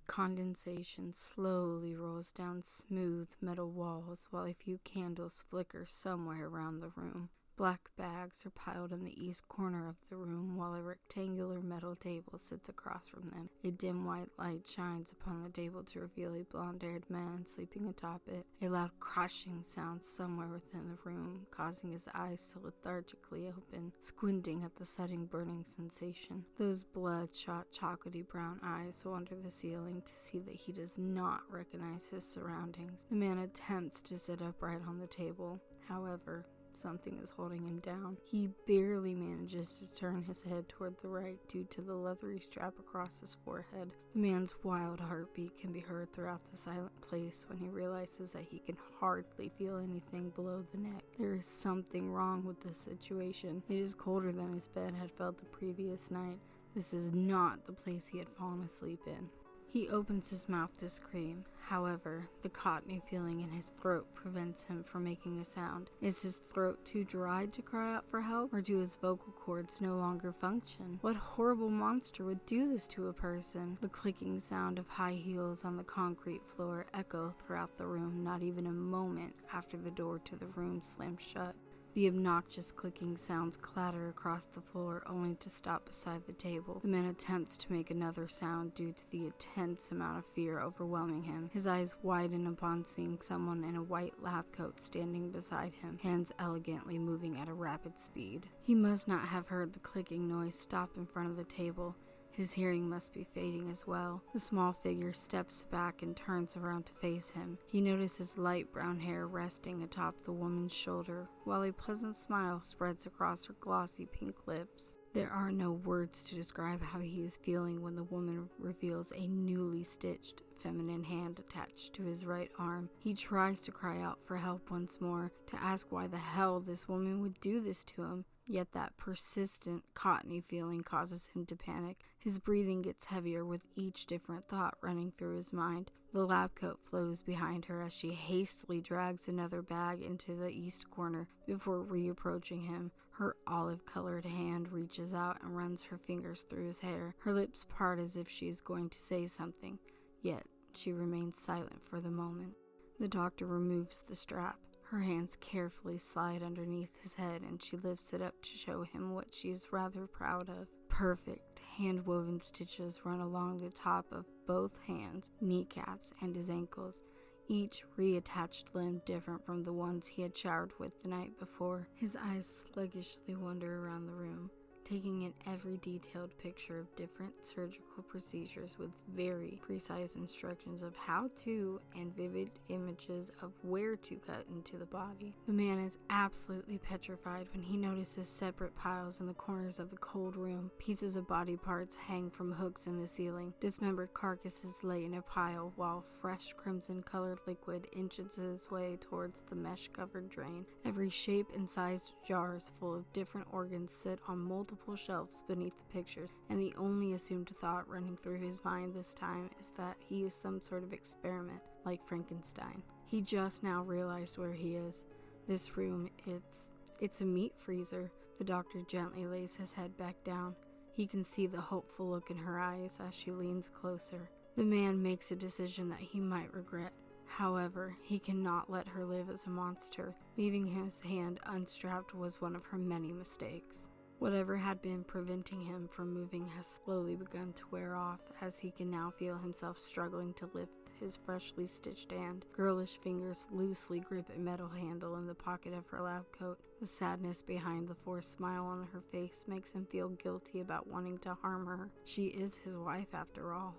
Condensation slowly rolls down smooth metal walls while a few candles flicker somewhere around the room. Black bags are piled in the east corner of the room while a rectangular metal table sits across from them. A dim white light shines upon the table to reveal a blonde-haired man sleeping atop it. A loud crashing sound somewhere within the room, causing his eyes to lethargically open, squinting at the sudden burning sensation. Those bloodshot chocolatey brown eyes wander the ceiling to see that he does not recognize his surroundings. The man attempts to sit upright on the table. However, something is holding him down. He barely manages to turn his head toward the right due to the leathery strap across his forehead. The man's wild heartbeat can be heard throughout the silent place when he realizes that he can hardly feel anything below the neck. There is something wrong with this situation. It is colder than his bed had felt the previous night. This is not the place he had fallen asleep in. He opens his mouth to scream. However, the cottony feeling in his throat prevents him from making a sound. Is his throat too dry to cry out for help, or do his vocal cords no longer function? What horrible monster would do this to a person? The clicking sound of high heels on the concrete floor echo throughout the room, not even a moment after the door to the room slams shut. The obnoxious clicking sounds clatter across the floor, only to stop beside the table. The man attempts to make another sound due to the intense amount of fear overwhelming him. His eyes widen upon seeing someone in a white lab coat standing beside him, hands elegantly moving at a rapid speed. He must not have heard the clicking noise stop in front of the table. His hearing must be fading as well. The small figure steps back and turns around to face him. He notices light brown hair resting atop the woman's shoulder, while a pleasant smile spreads across her glossy pink lips. There are no words to describe how he is feeling when the woman reveals a newly stitched, feminine hand attached to his right arm. He tries to cry out for help once more, to ask why the hell this woman would do this to him. Yet that persistent, cottony feeling causes him to panic. His breathing gets heavier with each different thought running through his mind. The lab coat flows behind her as she hastily drags another bag into the east corner before reapproaching him. Her olive-colored hand reaches out and runs her fingers through his hair. Her lips part as if she is going to say something, yet she remains silent for the moment. The doctor removes the strap. Her hands carefully slide underneath his head, and she lifts it up to show him what she is rather proud of. Perfect hand-woven stitches run along the top of both hands, kneecaps, and his ankles, each reattached limb different from the ones he had showered with the night before. His eyes sluggishly wander around the room, taking in every detailed picture of different surgical procedures with very precise instructions of how to and vivid images of where to cut into the body. The man is absolutely petrified when he notices separate piles in the corners of the cold room. Pieces of body parts hang from hooks in the ceiling. Dismembered carcasses lay in a pile, while fresh crimson-colored liquid inches its way towards the mesh-covered drain. Every shape and sized jars full of different organs sit on multiple shelves beneath the pictures, and the only assumed thought running through his mind this time is that he is some sort of experiment, like Frankenstein. He just now realized where he is. This room, it's a meat freezer. The doctor gently lays his head back down. He can see the hopeful look in her eyes as she leans closer. The man makes a decision that he might regret. However, he cannot let her live as a monster. Leaving his hand unstrapped was one of her many mistakes. Whatever had been preventing him from moving has slowly begun to wear off, as he can now feel himself struggling to lift his freshly stitched hand. Girlish fingers loosely grip a metal handle in the pocket of her lab coat. The sadness behind the forced smile on her face makes him feel guilty about wanting to harm her. She is his wife after all.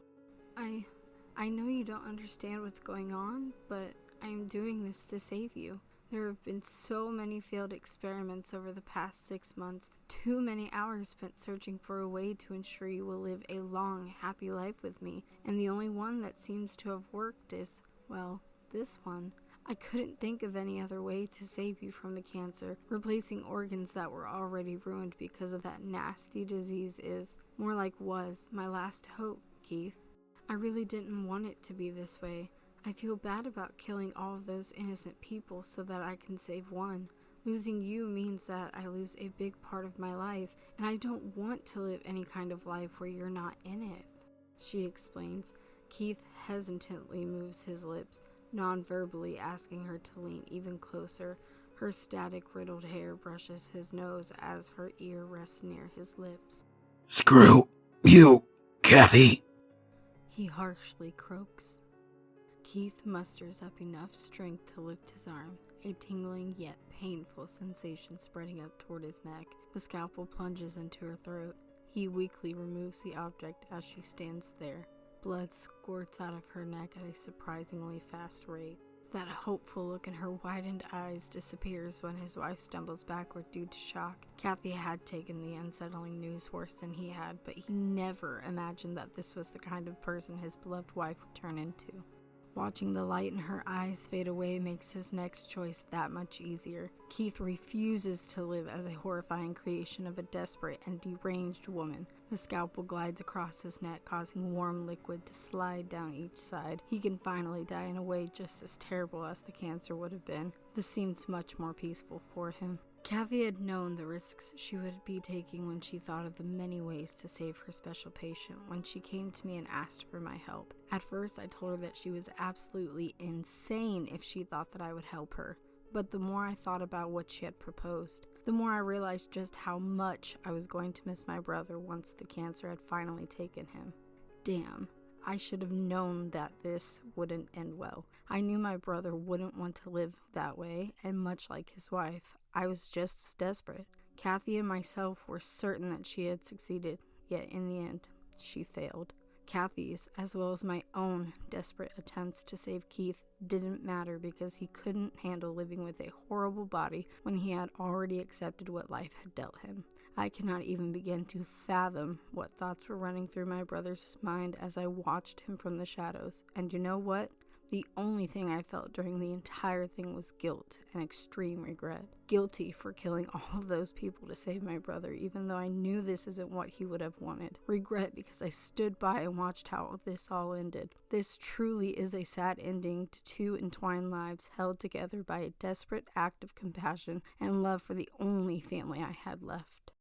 I know you don't understand what's going on, but I am doing this to save you. There have been so many failed experiments over the past 6 months, too many hours spent searching for a way to ensure you will live a long, happy life with me, and the only one that seems to have worked is, well, this one. I couldn't think of any other way to save you from the cancer. Replacing organs that were already ruined because of that nasty disease is, more like was, my last hope, Keith. I really didn't want it to be this way. I feel bad about killing all of those innocent people so that I can save one. Losing you means that I lose a big part of my life, and I don't want to live any kind of life where you're not in it," she explains. Keith hesitantly moves his lips, non-verbally asking her to lean even closer. Her static-riddled hair brushes his nose as her ear rests near his lips. "Screw you, Kathy," he harshly croaks. Keith musters up enough strength to lift his arm, a tingling yet painful sensation spreading up toward his neck. The scalpel plunges into her throat. He weakly removes the object as she stands there. Blood squirts out of her neck at a surprisingly fast rate. That hopeful look in her widened eyes disappears when his wife stumbles backward due to shock. Kathy had taken the unsettling news worse than he had, but he never imagined that this was the kind of person his beloved wife would turn into. Watching the light in her eyes fade away makes his next choice that much easier. Keith refuses to live as a horrifying creation of a desperate and deranged woman. The scalpel glides across his neck, causing warm liquid to slide down each side. He can finally die in a way just as terrible as the cancer would have been. This seems much more peaceful for him. Kathy had known the risks she would be taking when she thought of the many ways to save her special patient when she came to me and asked for my help. At first, I told her that she was absolutely insane if she thought that I would help her. But the more I thought about what she had proposed, the more I realized just how much I was going to miss my brother once the cancer had finally taken him. Damn. I should have known that this wouldn't end well. I knew my brother wouldn't want to live that way, and much like his wife, I was just desperate. Kathy and myself were certain that she had succeeded, yet in the end, she failed. Kathy's, as well as my own desperate attempts to save Keith, didn't matter because he couldn't handle living with a horrible body when he had already accepted what life had dealt him. I cannot even begin to fathom what thoughts were running through my brother's mind as I watched him from the shadows. And you know what? The only thing I felt during the entire thing was guilt and extreme regret. Guilty for killing all of those people to save my brother, even though I knew this isn't what he would have wanted. Regret because I stood by and watched how this all ended. This truly is a sad ending to two entwined lives held together by a desperate act of compassion and love for the only family I had left.